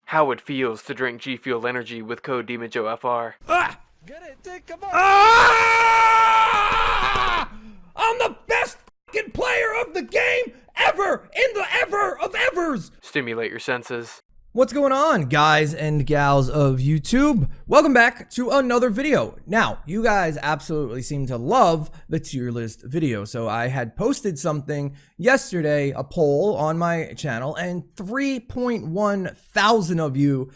how it feels to drink G Fuel Energy with code DemonJoeFR. Ah! Get it, Dick, come on! Ah! I'm the best fucking player of the game ever in the ever of evers! Stimulate your senses. What's going on, guys and gals of YouTube? Welcome back to another video. Now, you guys absolutely seem to love the tier list video. So I had posted something yesterday, a poll on my channel, and 3.1 thousand of you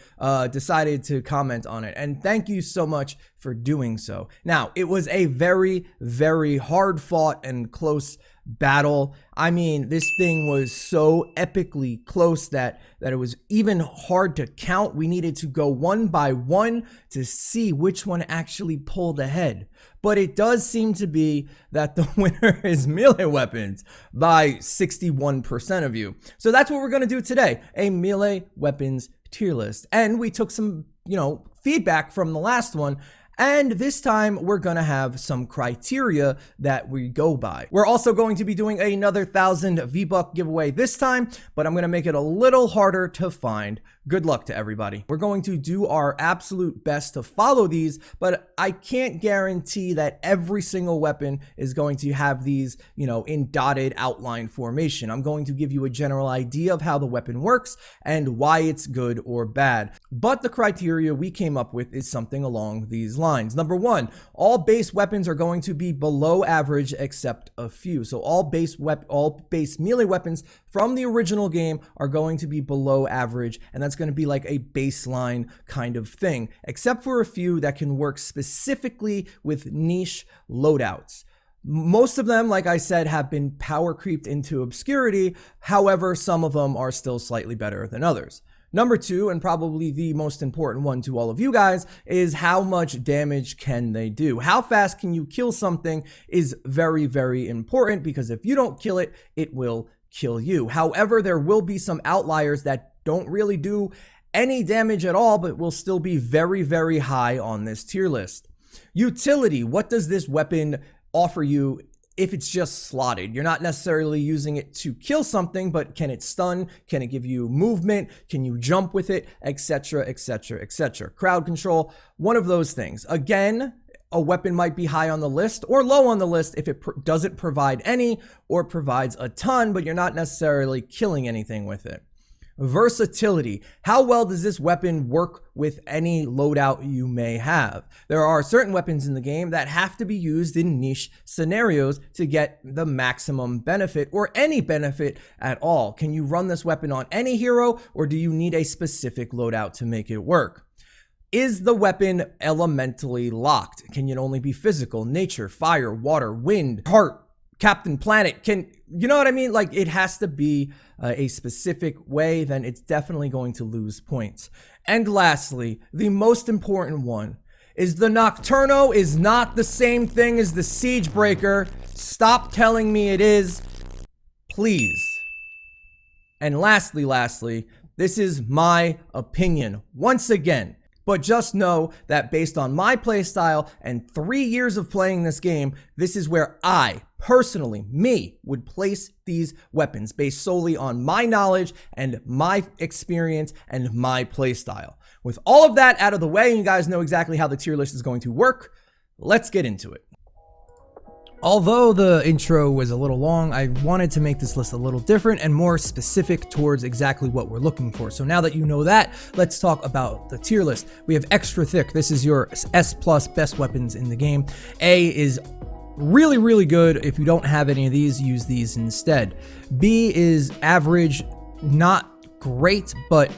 decided to comment on it. And thank you so much for doing so. Now, it was a very, very hard fought and close battle. I mean, this thing was so epically close that it was even hard to count. We needed to go one by one to see which one actually pulled ahead. But it does seem to be that the winner is melee weapons by 61% of you. So that's what we're going to do today, a melee weapons tier list. And we took some, feedback from the last one. And this time we're gonna have some criteria that we go by. We're also going to be doing another 1,000 V-Buck giveaway this time, but I'm gonna make it a little harder to find. Good luck to everybody. We're going to do our absolute best to follow these, but I can't guarantee that every single weapon is going to have these, in dotted outline formation. I'm going to give you a general idea of how the weapon works and why it's good or bad. But the criteria we came up with is something along these lines. Number one, all base weapons are going to be below average except a few. So all base melee weapons from the original game are going to be below average, and that's going to be like a baseline kind of thing, except for a few that can work specifically with niche loadouts. Most of them, like I said, have been power creeped into obscurity. However, some of them are still slightly better than others. Number two, and probably the most important one to all of you guys, is how much damage can they do? How fast can you kill something is very, very important, because if you don't kill it, it will kill you. However, there will be some outliers that don't really do any damage at all, but will still be very, very high on this tier list. Utility, what does this weapon offer you if it's just slotted? You're not necessarily using it to kill something, but can it stun? Can it give you movement? Can you jump with it? Etc, etc, etc. Crowd control, one of those things. Again, a weapon might be high on the list or low on the list if it doesn't provide any or provides a ton, but you're not necessarily killing anything with it. Versatility. How well does this weapon work with any loadout you may have? There are certain weapons in the game that have to be used in niche scenarios to get the maximum benefit or any benefit at all. Can you run this weapon on any hero, or do you need a specific loadout to make it work? Is the weapon elementally locked? Can it only be physical, nature, fire, water, wind, heart, Captain Planet? You know what I mean? Like, it has to be a specific way, then it's definitely going to lose points. And lastly, the most important one is the Nocturno is not the same thing as the Siegebreaker. Stop telling me it is, please. And lastly, this is my opinion once again. But just know that based on my playstyle and 3 years of playing this game, this is where I, personally, would place these weapons based solely on my knowledge and my experience and my playstyle. With all of that out of the way, and you guys know exactly how the tier list is going to work, let's get into it. Although the intro was a little long, I wanted to make this list a little different and more specific towards exactly what we're looking for. So now that you know that, let's talk about the tier list. We have extra thick. This is your S+ best weapons in the game. A is really, really good. If you don't have any of these, use these instead. B is average, not great, but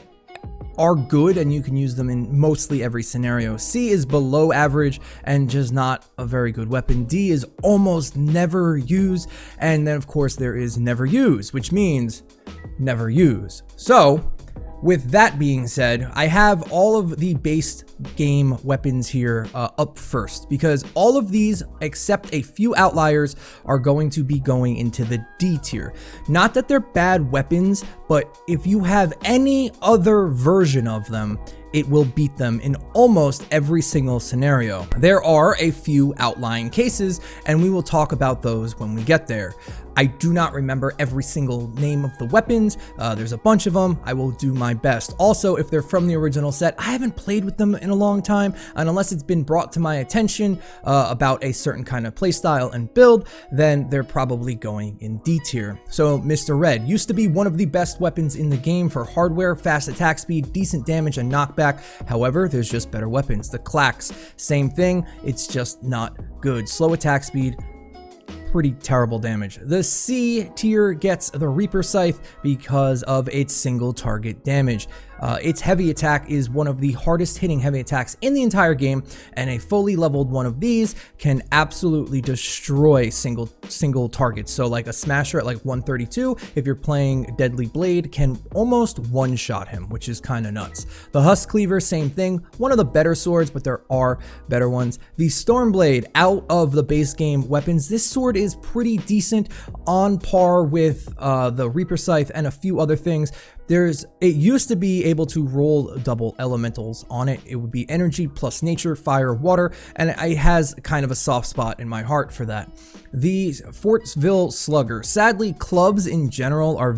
are good, and you can use them in mostly every scenario. C is below average and just not a very good weapon. D is almost never used, and then of course there is never use, which means never use. So with that being said, I have all of the base game weapons here up first, because all of these, except a few outliers, are going to be going into the D tier. Not that they're bad weapons, but if you have any other version of them, it will beat them in almost every single scenario. There are a few outlying cases, and we will talk about those when we get there. I do not remember every single name of the weapons. There's a bunch of them. I will do my best. Also, if they're from the original set, I haven't played with them in a long time, and unless it's been brought to my attention about a certain kind of playstyle and build, then they're probably going in D tier. So Mr. Red used to be one of the best weapons in the game for hardware, fast attack speed, decent damage, and knockback. However, there's just better weapons. The Clacks, same thing. It's just not good. Slow attack speed, pretty terrible damage. The C tier gets the Reaper Scythe because of its single target damage. Its heavy attack is one of the hardest hitting heavy attacks in the entire game, and a fully leveled one of these can absolutely destroy single targets. So like a smasher at like 132, if you're playing Deadly Blade, can almost one-shot him, which is kind of nuts. The Husk Cleaver, same thing, one of the better swords, but there are better ones. The Stormblade, out of the base game weapons, this sword is pretty decent, on par with the Reaper Scythe and a few other things. It used to be able to roll double elementals on it. It would be energy plus nature, fire, water, and it has kind of a soft spot in my heart for that. The Fortsville Slugger. Sadly, clubs in general are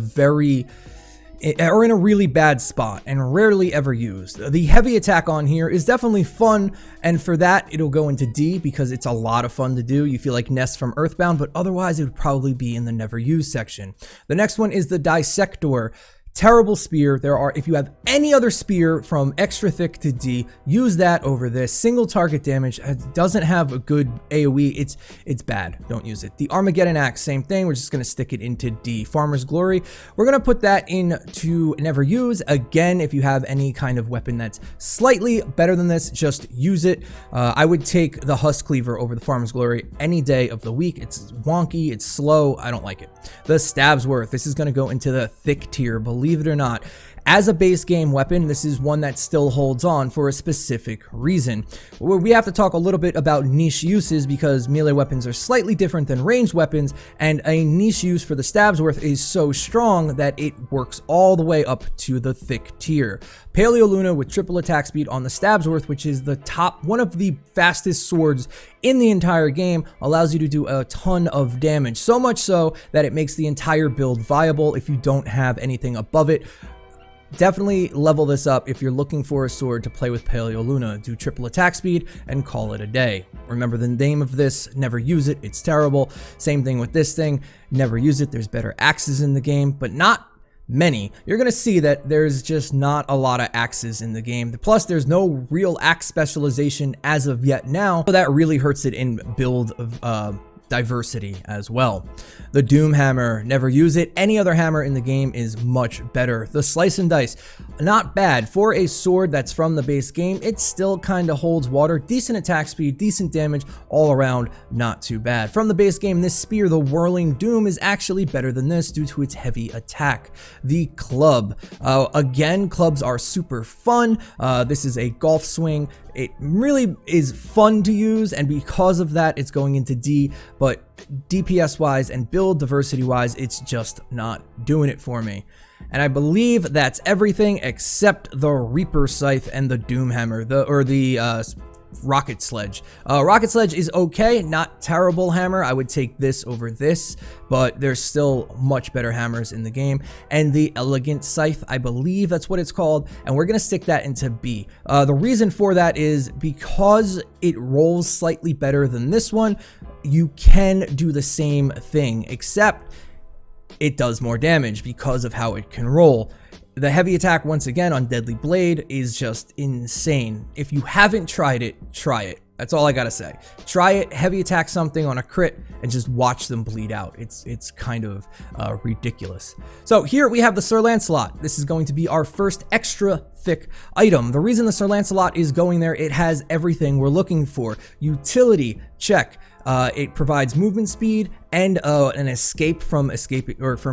in a really bad spot and rarely ever used. The heavy attack on here is definitely fun, and for that it'll go into D because it's a lot of fun to do. You feel like Ness from Earthbound, but otherwise it would probably be in the never used section. The next one is the Dissector. Terrible spear. If you have any other spear from extra thick to D, use that over this. Single target damage. It doesn't have a good AoE. It's bad. Don't use it. The Armageddon Axe, same thing. We're just going to stick it into D. Farmer's Glory. We're going to put that into never use. Again, if you have any kind of weapon that's slightly better than this, just use it. I would take the Husk Cleaver over the Farmer's Glory any day of the week. It's wonky. It's slow. I don't like it. The Stabsworth. This is going to go into the thick tier. Believe it or not. As a base game weapon, this is one that still holds on for a specific reason. We have to talk a little bit about niche uses because melee weapons are slightly different than ranged weapons, and a niche use for the Stabsworth is so strong that it works all the way up to the thick tier. Paleoluna with triple attack speed on the Stabsworth, which is one of the fastest swords in the entire game, allows you to do a ton of damage. So much so that it makes the entire build viable if you don't have anything above it. Definitely level this up if you're looking for a sword to play with Paleoluna. Do triple attack speed and call it a day. Remember the name of this, never use it, it's terrible. Same thing with this thing, never use it. There's better axes in the game, but not many. You're gonna see that there's just not a lot of axes in the game. Plus, there's no real axe specialization as of yet now, so that really hurts it in build diversity as well. The Doom Hammer, never use it. Any other hammer in the game is much better. The Slice and Dice, not bad. For a sword that's from the base game, it still kind of holds water. Decent attack speed, decent damage, all around, not too bad. From the base game, this spear, the Whirling Doom, is actually better than this due to its heavy attack. The Club. Again, clubs are super fun. This is a golf swing. It really is fun to use, and because of that, it's going into D, but DPS wise and build diversity wise, it's just not doing it for me. And I believe that's everything except the Reaper Scythe and the Doom Hammer, the Rocket Sledge. Rocket Sledge is okay, not terrible hammer. I would take this over this, but there's still much better hammers in the game. And the Elegant Scythe, I believe that's what it's called, and we're gonna stick that into B. The reason for that is because it rolls slightly better than this one, you can do the same thing, except it does more damage because of how it can roll. The heavy attack, once again, on Deadly Blade is just insane. If you haven't tried it, try it. That's all I gotta say. Try it, heavy attack something on a crit, and just watch them bleed out. It's kind of ridiculous. So here we have the Sir Lancelot. This is going to be our first extra thick item. The reason the Sir Lancelot is going there, it has everything we're looking for. Utility, check. It provides movement speed and an escape from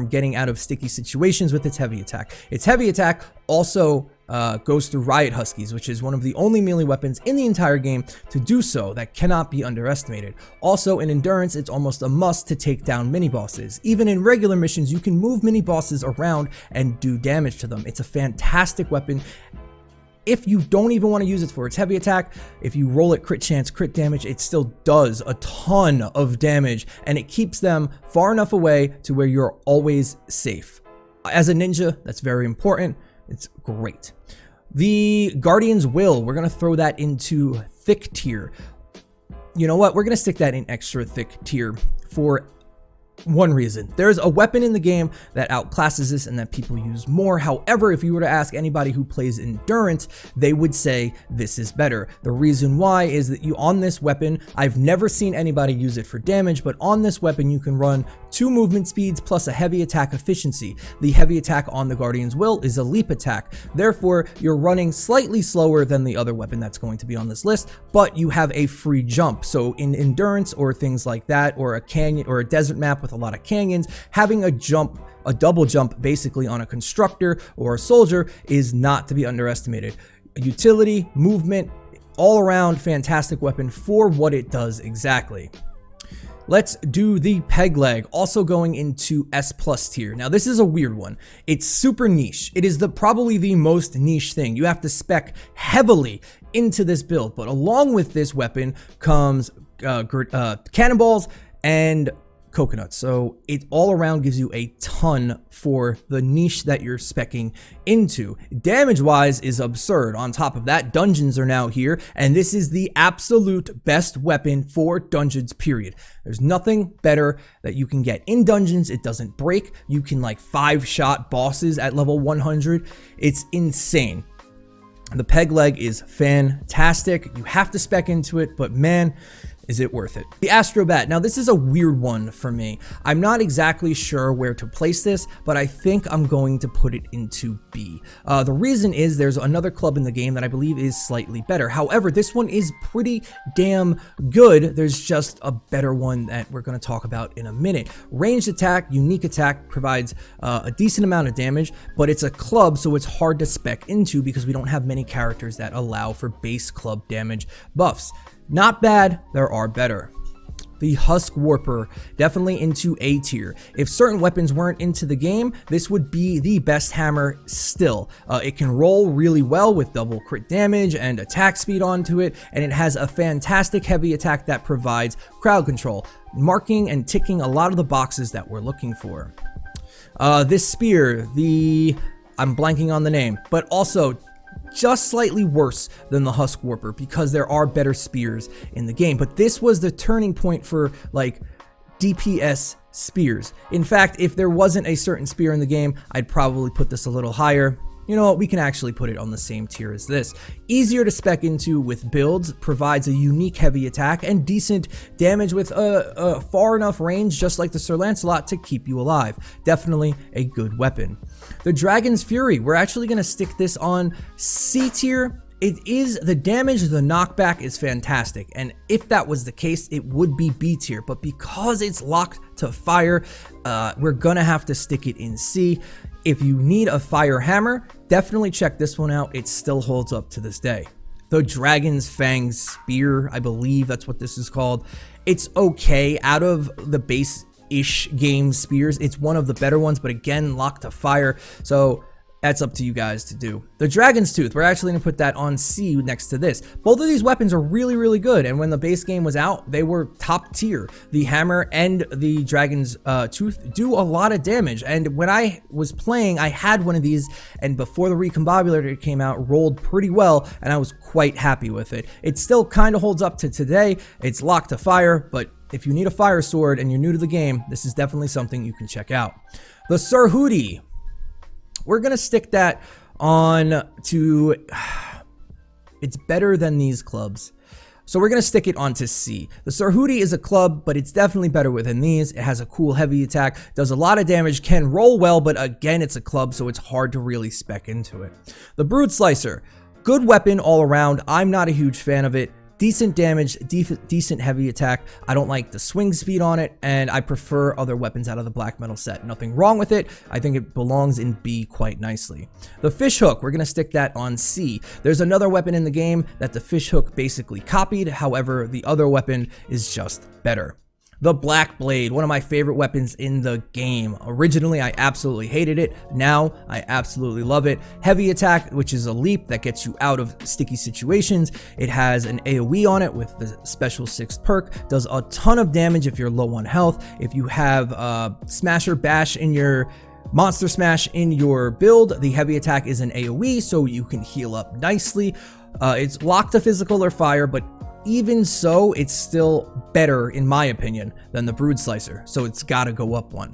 getting out of sticky situations with its heavy attack. Its heavy attack also goes through Riot Huskies, which is one of the only melee weapons in the entire game to do so. That cannot be underestimated. Also, in endurance, it's almost a must to take down mini bosses. Even in regular missions, you can move mini bosses around and do damage to them. It's a fantastic weapon. If you don't even want to use it for its heavy attack, if you roll it crit chance, crit damage, it still does a ton of damage, and it keeps them far enough away to where you're always safe. As a ninja, that's very important. It's great. The Guardian's Will, we're going to throw that into thick tier. You know what? We're going to stick that in extra thick tier for one reason. There's a weapon in the game that outclasses this and that people use more. However, if you were to ask anybody who plays endurance, they would say this is better. The reason why is that on this weapon, I've never seen anybody use it for damage, but on this weapon you can run 2 movement speeds plus a heavy attack efficiency. The heavy attack on the Guardian's Will is a leap attack. Therefore, you're running slightly slower than the other weapon that's going to be on this list, but you have a free jump. So in endurance or things like that, or a canyon or a desert map with a lot of canyons, having a double jump basically on a constructor or a soldier is not to be underestimated. Utility, movement, all around fantastic weapon for what it does exactly. Let's do the peg leg, also going into S+ tier. Now this is a weird one. It's super niche. It is probably the most niche thing. You have to spec heavily into this build, but along with this weapon comes cannonballs and coconuts. So it all around gives you a ton for the niche that you're speccing into. Damage wise is absurd. On top of that, dungeons are now here, and this is the absolute best weapon for dungeons, period. There's nothing better that you can get in dungeons. It doesn't break. You can like 5-shot bosses at level 100. It's insane. The peg leg is fantastic. You have to spec into it, but man, is it worth it? The Astrobat. Now this is a weird one for me. I'm not exactly sure where to place this, but I think I'm going to put it into B. The reason is there's another club in the game that I believe is slightly better. However, this one is pretty damn good. There's just a better one that we're going to talk about in a minute. Ranged attack, unique attack provides a decent amount of damage, but it's a club, so it's hard to spec into because we don't have many characters that allow for base club damage buffs. Not bad, there are better. The Husk Warper, definitely into A tier. If certain weapons weren't into the game, this would be the best hammer still. It can roll really well with double crit damage and attack speed onto it, and it has a fantastic heavy attack that provides crowd control, marking and ticking a lot of the boxes that we're looking for. This spear, I'm blanking on the name, but also just slightly worse than the Husk Warper because there are better spears in the game. But this was the turning point for like DPS spears. In fact, if there wasn't a certain spear in the game, I'd probably put this a little higher. You know what, we can actually put it on the same tier as this. Easier to spec into with builds, provides a unique heavy attack and decent damage with a far enough range, just like the Sir Lancelot, to keep you alive. Definitely a good weapon. The Dragon's Fury, we're actually going to stick this on C tier. It is, the damage, the knockback is fantastic, and if that was the case, it would be B tier, but because it's locked to fire, we're gonna have to stick it in C. If you need a fire hammer, definitely check this one out. It still holds up to this day. The Dragon's Fang Spear, I believe that's what this is called. It's okay. Out of the base-ish game spears, it's one of the better ones, but again, locked to fire, so that's up to you guys to do. The Dragon's Tooth, we're actually going to put that on C next to this. Both of these weapons are really, really good, and when the base game was out, they were top tier. The hammer and the Dragon's Tooth do a lot of damage, and when I was playing, I had one of these, and before the Recombobulator came out, rolled pretty well, and I was quite happy with it. It still kind of holds up to today. It's locked to fire, but if you need a fire sword and you're new to the game, this is definitely something you can check out. The Sir Hootie. We're going to stick that on to, it's better than these clubs. So we're going to stick it onto C. The Sir Hootie is a club, but it's definitely better within these. It has a cool heavy attack, does a lot of damage, can roll well, but again, it's a club, so it's hard to really spec into it. The Brood Slicer, good weapon all around. I'm not a huge fan of it. decent damage, decent heavy attack. I don't like the swing speed on it, and I prefer other weapons out of the black metal set. Nothing wrong with it. I think it belongs in B quite nicely. The fish hook, we're gonna stick that on C. There's another weapon in the game that the fish hook basically copied. However, the other weapon is just better. The Black Blade, one of my favorite weapons in the game. Originally, I absolutely hated it. Now, I absolutely love it. Heavy attack, which is a leap that gets you out of sticky situations. It has an AoE on it with the special 6th perk. Does a ton of damage if you're low on health. If you have Smasher Bash in your Monster Smash in your build, the heavy attack is an AoE, so you can heal up nicely. It's locked to physical or fire, but even so, it's still better, in my opinion, than the Brood Slicer, so it's gotta go up one.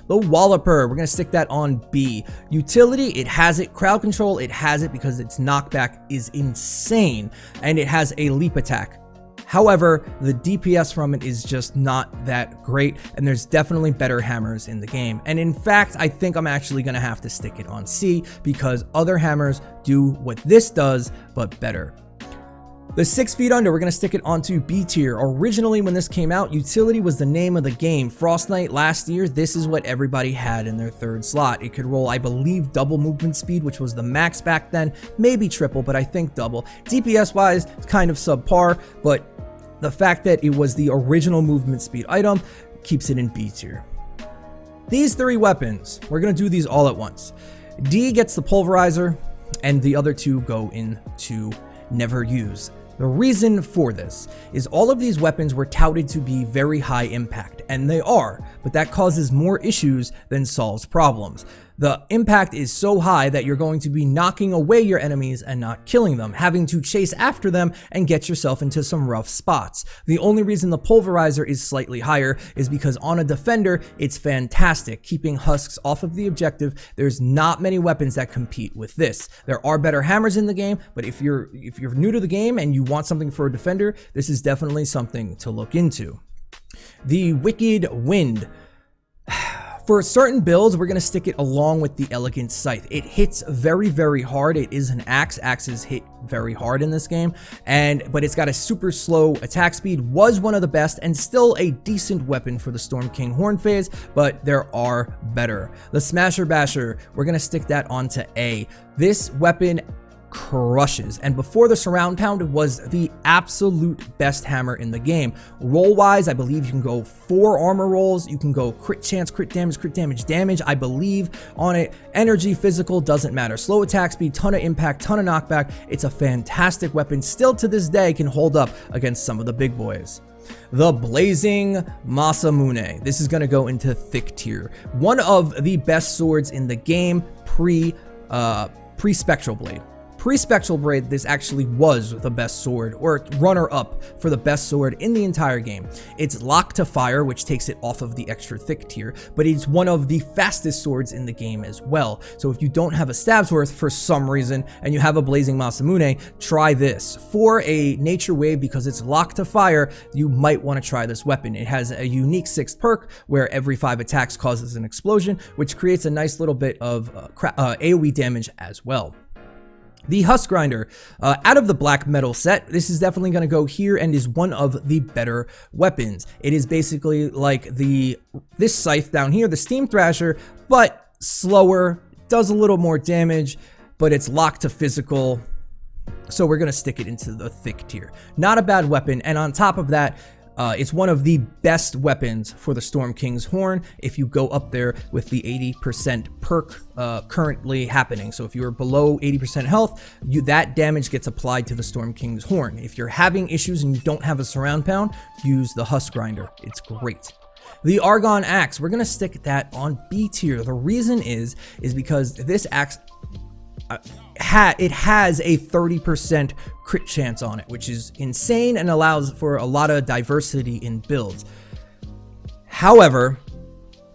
The Walloper, we're gonna stick that on B. Utility, it has it. Crowd control, it has it because its knockback is insane, and it has a leap attack. However, the DPS from it is just not that great, and there's definitely better hammers in the game. And in fact, I think I'm actually gonna have to stick it on C because other hammers do what this does, but better. The 6 Feet Under, we're going to stick it onto B tier. Originally, when this came out, utility was the name of the game. Frostnite last year, this is what everybody had in their 3rd slot. It could roll, I believe, double movement speed, which was the max back then. Maybe triple, but I think double. DPS-wise, it's kind of subpar, but the fact that it was the original movement speed item keeps it in B tier. These 3 weapons, we're going to do these all at once. D gets the Pulverizer, and the other 2 go into never use. The reason for this is all of these weapons were touted to be very high impact, and they are, but that causes more issues than solves problems. The impact is so high that you're going to be knocking away your enemies and not killing them, having to chase after them and get yourself into some rough spots. The only reason the Pulverizer is slightly higher is because on a defender, it's fantastic, keeping husks off of the objective. There's not many weapons that compete with this. There are better hammers in the game, but if you're new to the game and you want something for a defender, this is definitely something to look into. The Wicked Wind. For certain builds, we're going to stick it along with the Elegant Scythe. It hits very, very hard. It is an axe. Axes hit very hard in this game, but it's got a super slow attack speed, was one of the best, and still a decent weapon for the Storm King Horn phase, but there are better. The Smasher Basher, we're going to stick that onto A. This weapon crushes, and before the surround pound, it was the absolute best hammer in the game. Roll wise, I believe you can go 4 armor rolls, you can go crit chance, crit damage, I believe on it. Energy, physical, doesn't matter. Slow attack speed, ton of impact, ton of knockback. It's a fantastic weapon, still to this day can hold up against some of the big boys. The Blazing Masamune. This is going to go into thick tier. One of the best swords in the game pre-Spectral Blade. Pre-Spectral Blade, this actually was the best sword, or runner-up for the best sword in the entire game. It's locked to fire, which takes it off of the extra thick tier, but it's one of the fastest swords in the game as well. So if you don't have a Stabsworth for some reason, and you have a Blazing Masamune, try this. For a nature wave, because it's locked to fire, you might want to try this weapon. It has a unique 6th perk, where every 5 attacks causes an explosion, which creates a nice little bit of AoE damage as well. The Husk Grinder, out of the black metal set, this is definitely going to go here and is one of the better weapons. It is basically like this scythe down here, the Steam Thrasher, but slower, does a little more damage, but it's locked to physical, so we're going to stick it into the thick tier. Not a bad weapon, and on top of that, it's one of the best weapons for the Storm King's Horn if you go up there with the 80% perk currently happening. So if you're below 80% health, that damage gets applied to the Storm King's Horn. If you're having issues and you don't have a surround pound, use the Husk Grinder. It's great. The Argon Axe, we're going to stick that on B tier. The reason is because this axe it has a 30% crit chance on it, which is insane and allows for a lot of diversity in builds. However,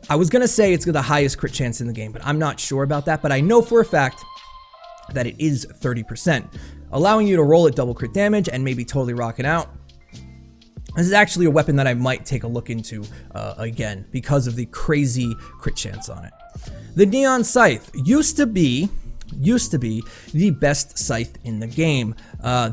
I was going to say it's the highest crit chance in the game, but I'm not sure about that. But I know for a fact that it is 30%, allowing you to roll at double crit damage and maybe totally rock it out. This is actually a weapon that I might take a look into again because of the crazy crit chance on it. The Neon Scythe used to be used to be the best scythe in the game.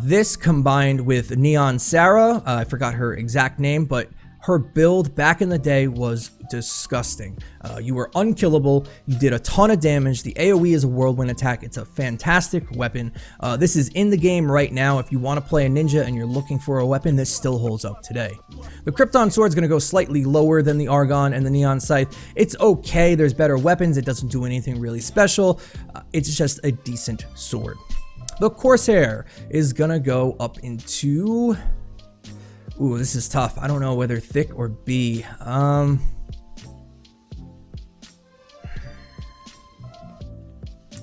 This combined with Neon Sarah, I forgot her exact name, but her build back in the day was disgusting. You were unkillable, you did a ton of damage, the AoE is a whirlwind attack, it's a fantastic weapon. This is in the game right now. If you want to play a ninja and you're looking for a weapon, this still holds up today. The Krypton Sword is going to go slightly lower than the Argon and the Neon Scythe. It's okay, there's better weapons, it doesn't do anything really special, it's just a decent sword. The Corsair is going to go up into... Ooh, this is tough. I don't know whether thick or B.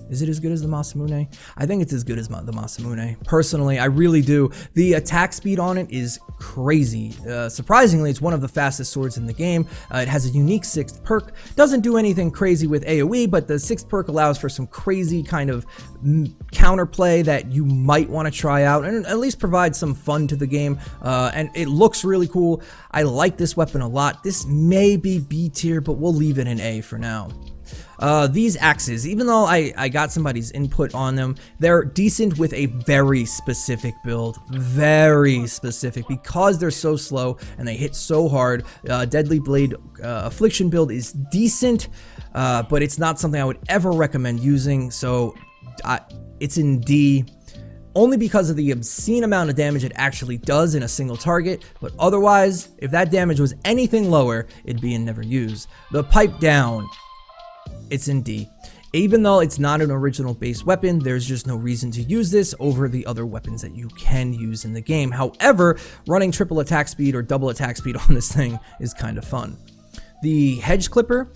Is it as good as the Masamune? I think it's as good as the Masamune. Personally, I really do. The attack speed on it is crazy. Surprisingly, it's one of the fastest swords in the game. It has a unique 6th perk. Doesn't do anything crazy with AoE, but the 6th perk allows for some crazy kind of counterplay that you might want to try out and at least provide some fun to the game. And it looks really cool. I like this weapon a lot. This may be B tier, but we'll leave it in A for now. These axes, even though I got somebody's input on them, they're decent with a very specific build. Very specific. Because they're so slow and they hit so hard, Deadly Blade Affliction build is decent, but it's not something I would ever recommend using, so it's in D. Only because of the obscene amount of damage it actually does in a single target, but otherwise, if that damage was anything lower, it'd be in never use. The Pipe Down, it's in D. Even though it's not an original base weapon, there's just no reason to use this over the other weapons that you can use in the game. However, running triple attack speed or double attack speed on this thing is kind of fun. The Hedge Clipper,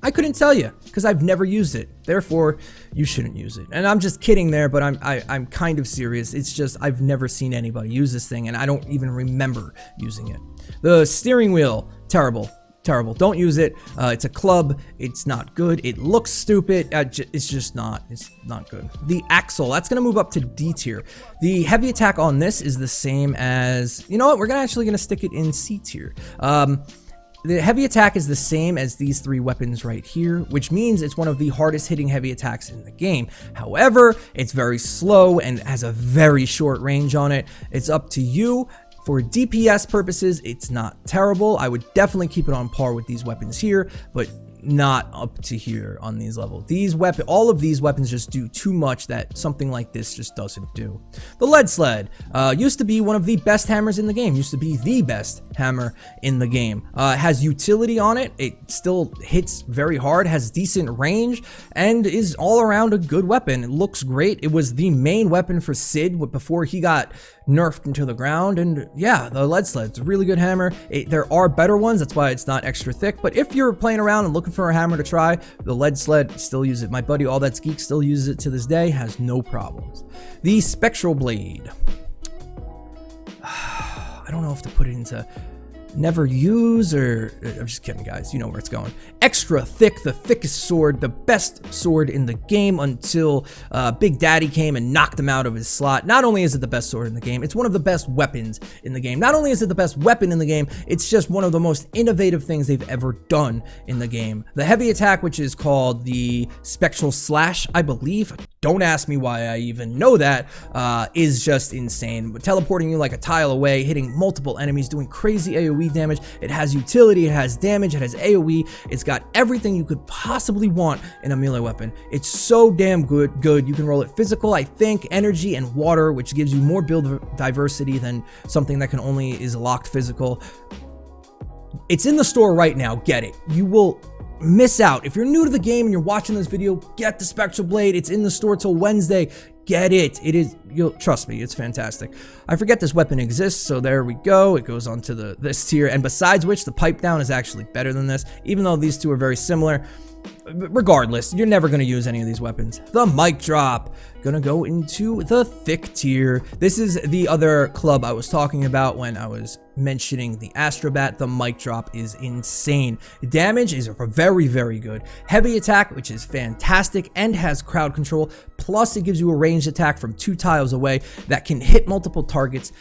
I couldn't tell you because I've never used it. Therefore, you shouldn't use it. And I'm just kidding there, but I'm kind of serious. It's just I've never seen anybody use this thing, and I don't even remember using it. The Steering Wheel, terrible. Terrible. Don't use it. It's a club. It's not good. It looks stupid. It's just not. It's not good. The Axle, that's going to move up to D tier. The heavy attack on this is the same as, you know what? We're actually going to stick it in C tier. The heavy attack is the same as these 3 weapons right here, which means it's one of the hardest hitting heavy attacks in the game. However, it's very slow and has a very short range on it. It's up to you. For DPS purposes, it's not terrible. I would definitely keep it on par with these weapons here, but not up to here on these levels. All of these weapons just do too much that something like this just doesn't do. The Lead Sled used to be one of the best hammers in the game. Used to be the best hammer in the game. Has utility on it. It still hits very hard, has decent range, and is all around a good weapon. It looks great. It was the main weapon for Sid before he got nerfed into the ground, and yeah, the Lead Sled's a really good hammer. There are better ones, that's why it's not extra thick, but if you're playing around and looking for a hammer to try, the Lead Sled, still use it. My buddy All That's Geek still uses it to this day, has no problems. The Spectral Blade. I don't know if to put it into never use or I'm just kidding, guys, you know where it's going. Extra thick, the thickest sword, the best sword in the game until Big Daddy came and knocked him out of his slot. Not only is it the best sword in the game, it's one of the best weapons in the game. Not only is it the best weapon in the game, it's just one of the most innovative things they've ever done in the game. The heavy attack, which is called the Spectral Slash, I believe, don't ask me why I even know that, is just insane. Teleporting you like a tile away, hitting multiple enemies, doing crazy AoE damage. It has utility, it has damage, it has AoE. It's got everything you could possibly want in a melee weapon. It's so damn good. You can roll it physical, I think, energy, and water, which gives you more build diversity than something that is locked physical. It's in the store right now. Get it. You will miss out. If you're new to the game and you're watching this video, get the Spectral Blade. It's in the store till Wednesday. Get it. It is, you'll trust me, it's fantastic. I forget this weapon exists, so there we go. It goes on to this tier, and besides which, the Pipe Down is actually better than this, even though these two are very similar. Regardless, you're never going to use any of these weapons. The Mic Drop, gonna go into the thick tier. This is the other club I was talking about when I was mentioning the Astrobat. The Mic Drop is insane. Damage is very, very good. Heavy attack, which is fantastic and has crowd control, plus it gives you a ranged attack from 2 tiles away that can hit multiple targets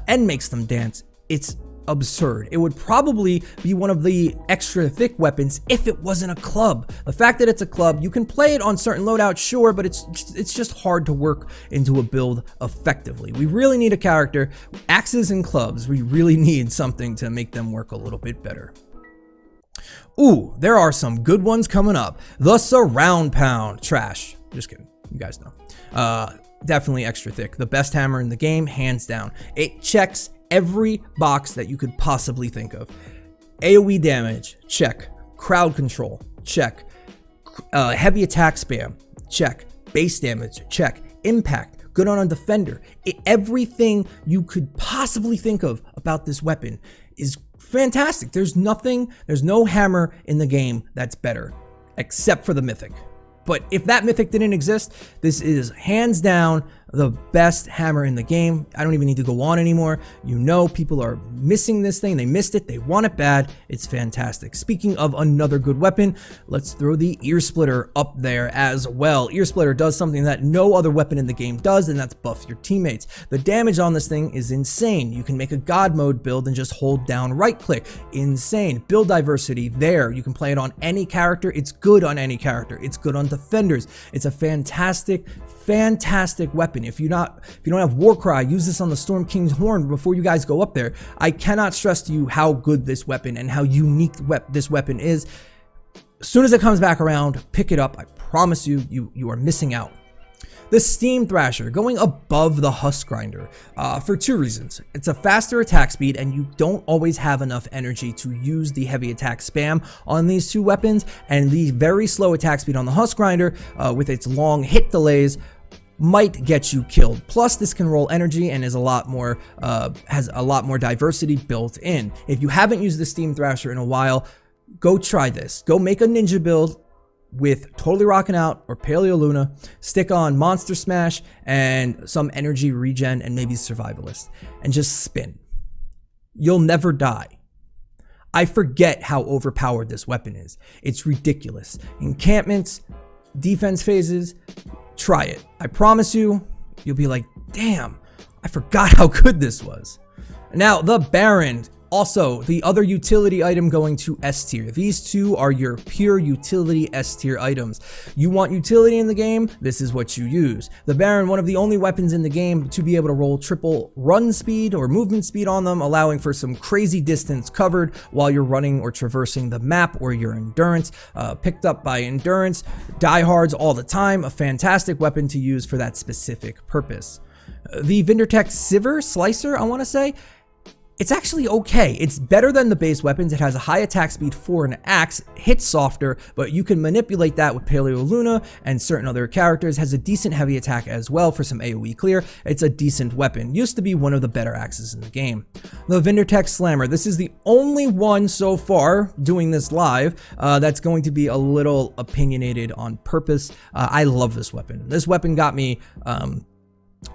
and makes them dance. It's absurd. It would probably be one of the extra thick weapons if it wasn't a club. The fact that it's a club, you can play it on certain loadouts, sure, but it's just hard to work into a build effectively. We really need a character. Axes and clubs, we really need something to make them work a little bit better. Ooh, there are some good ones coming up. The Surround Pound. Trash. Just kidding. You guys know. Definitely extra thick. The best hammer in the game, hands down. It checks every box that you could possibly think of. AoE damage, check. Crowd control, check. Heavy attack spam, check. Base damage, check. Impact, good on a defender. Everything you could possibly think of about this weapon is fantastic. There's no hammer in the game that's better, except for the Mythic. But if that Mythic didn't exist, this is hands down the best hammer in the game. I don't even need to go on anymore. You know, people are missing this thing. They missed it. They want it bad. It's fantastic. Speaking of another good weapon, let's throw the Ear Splitter up there as well. Ear Splitter does something that no other weapon in the game does, and that's buff your teammates. The damage on this thing is insane. You can make a God mode build and just hold down right click. Insane. Build diversity there. You can play it on any character. It's good on any character. It's good on defenders. It's a fantastic weapon. If you don't have Warcry, use this on the Storm King's Horn before you guys go up there. I cannot stress to you how good this weapon and how unique this weapon is. As soon as it comes back around, pick it up. I promise you, you are missing out. The Steam Thrasher, going above the Husk Grinder for two reasons. It's a faster attack speed, and you don't always have enough energy to use the heavy attack spam on these two weapons, and the very slow attack speed on the Husk Grinder with its long hit delays might get you killed. Plus, this can roll energy and is a lot more has a lot more diversity built in. If you haven't used the Steam Thrasher in a while, go try this. Go make a ninja build with Totally Rockin' Out or Paleo Luna, stick on Monster Smash and some energy regen and maybe Survivalist, and just spin. You'll never die. I forget how overpowered this weapon is. It's ridiculous. Encampments, defense phases, try it. I promise you, you'll be like, damn, I forgot how good this was. Now, the Baron. Also, the other utility item going to S tier. These two are your pure utility S tier items. You want utility in the game, this is what you use. The Baron, one of the only weapons in the game to be able to roll triple run speed or movement speed on them, allowing for some crazy distance covered while you're running or traversing the map or your endurance. Picked up by endurance, diehards all the time. A fantastic weapon to use for that specific purpose. The Vindertech Slicer, I want to say, it's actually okay. It's better than the base weapons. It has a high attack speed for an axe, hits softer, but you can manipulate that with Paleo Luna and certain other characters. Has a decent heavy attack as well for some AoE clear. It's a decent weapon. Used to be one of the better axes in the game. The Vindertech Slammer. This is the only one so far doing this live that's going to be a little opinionated on purpose. I love this weapon. This weapon got me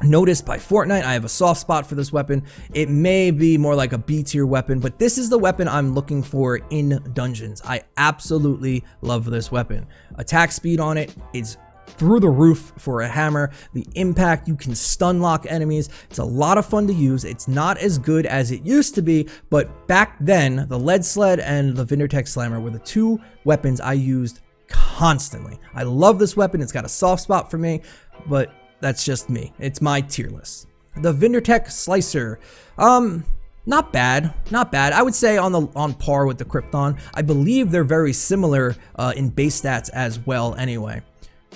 noticed by Fortnite. I have a soft spot for this weapon. It may be more like a B tier weapon, but this is the weapon I'm looking for in dungeons. I absolutely love this weapon. Attack speed on it is through the roof for a hammer. The impact, you can stun lock enemies. It's a lot of fun to use. It's not as good as it used to be, but back then, the Lead Sled and the Vindertech Slammer were the two weapons I used constantly. I love this weapon. It's got a soft spot for me, but that's just me. It's my tier list. The Vindertech Slicer. Not bad. I would say on par with the Krypton. I believe they're very similar in base stats as well anyway.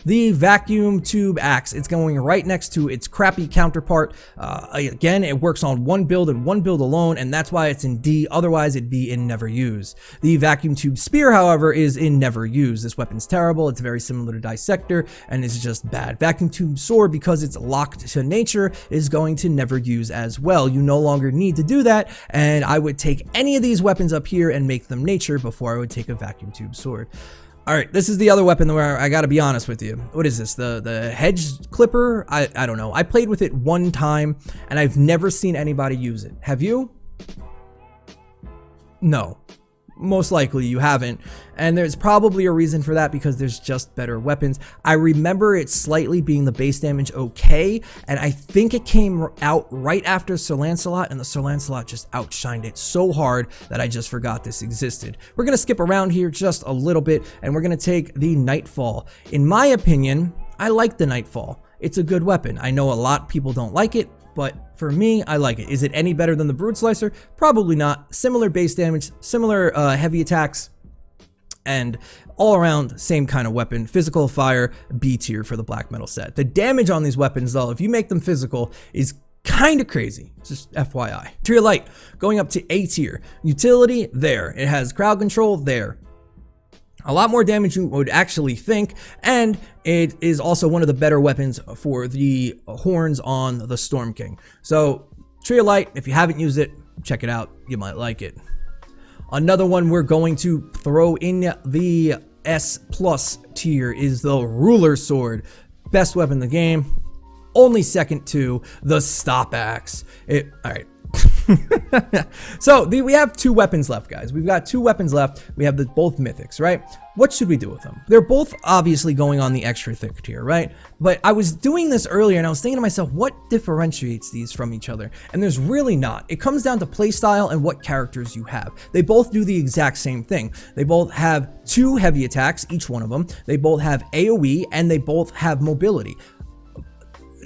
The Vacuum Tube Axe. It's going right next to its crappy counterpart. Again, it works on one build and one build alone, and that's why it's in D. Otherwise, it'd be in Never Use. The Vacuum Tube Spear, however, is in Never Use. This weapon's terrible. It's very similar to Dissector, and it's just bad. Vacuum Tube Sword, because it's locked to nature, is going to Never Use as well. You no longer need to do that, and I would take any of these weapons up here and make them nature before I would take a Vacuum Tube Sword. All right, this is the other weapon where I gotta be honest with you. What is this? The hedge clipper? I don't know. I played with it one time, and I've never seen anybody use it. Have you? No. most likely you haven't. And there's probably a reason for that, because there's just better weapons. I remember it slightly being the base damage okay, and I think it came out right after Sir Lancelot, and the Sir Lancelot just outshined it so hard that I just forgot this existed. We're gonna skip around here just a little bit, and we're gonna take the Nightfall. In my opinion, I like the Nightfall. It's a good weapon. I know a lot of people don't like it, but for me, I like it. Is it any better than the Brood Slicer? Probably not. Similar base damage, similar heavy attacks, and all around same kind of weapon. Physical fire, B tier for the black metal set. The damage on these weapons, though, if you make them physical, is kind of crazy. Just FYI. Tier Light going up to A tier. Utility, there. It has crowd control, there. A lot more damage you would actually think, and it is also one of the better weapons for the horns on the Storm King. So, Tier Light, if you haven't used it, check it out. You might like it. Another one we're going to throw in the S+ tier is the Ruler Sword. Best weapon in the game. Only second to the Stop Axe. Alright. So we have two weapons left, guys. We've got two weapons left. We have both mythics, right? What should we do with them? They're both obviously going on the extra thick tier, right? But I was doing this earlier and I was thinking to myself, what differentiates these from each other? And there's really not. It comes down to playstyle and what characters you have. They both do the exact same thing. They both have 2 heavy attacks, each one of them. They both have AoE, and they both have mobility.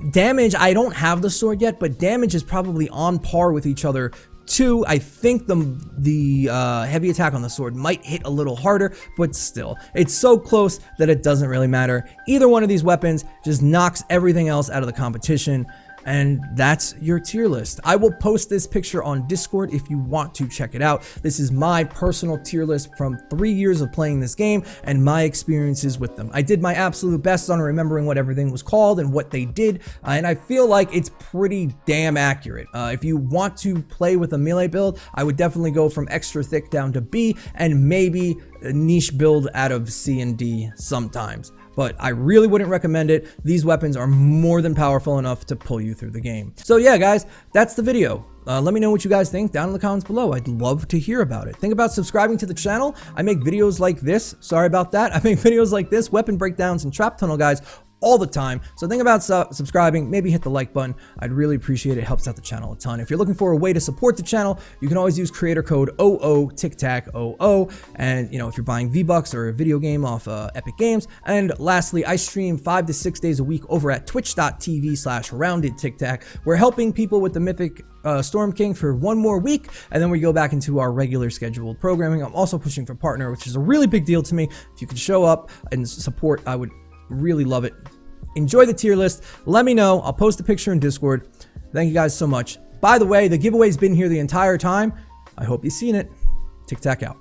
Damage, I don't have the sword yet, but damage is probably on par with each other too. I think the heavy attack on the sword might hit a little harder, but still, it's so close that it doesn't really matter. Either one of these weapons just knocks everything else out of the competition. And that's your tier list. I will post this picture on Discord if you want to check it out. This is my personal tier list from 3 years of playing this game and my experiences with them. I did my absolute best on remembering what everything was called and what they did, and I feel like it's pretty damn accurate. If you want to play with a melee build, I would definitely go from extra thick down to B, and maybe a niche build out of C and D sometimes. But I really wouldn't recommend it. These weapons are more than powerful enough to pull you through the game. So yeah, guys, that's the video. Let me know what you guys think down in the comments below. I'd love to hear about it. Think about subscribing to the channel. I make videos like this. Sorry about that. I make videos like this, weapon breakdowns and trap tunnel guides all the time. So think about subscribing, maybe hit the like button. I'd really appreciate it. It helps out the channel a ton. If you're looking for a way to support the channel, you can always use creator code OO TikTak OO. And if you're buying V-Bucks or a video game off Epic Games. And lastly, I stream 5 to 6 days a week over at twitch.tv/roundedtiktak. We're helping people with the Mythic Storm King for 1 more week, and then we go back into our regular scheduled programming. I'm also pushing for partner, which is a really big deal to me. If you could show up and support, I would really love it. Enjoy the tier list. Let me know. I'll post a picture in Discord. Thank you guys so much. By the way, the giveaway's been here the entire time. I hope you've seen it. TikTak out.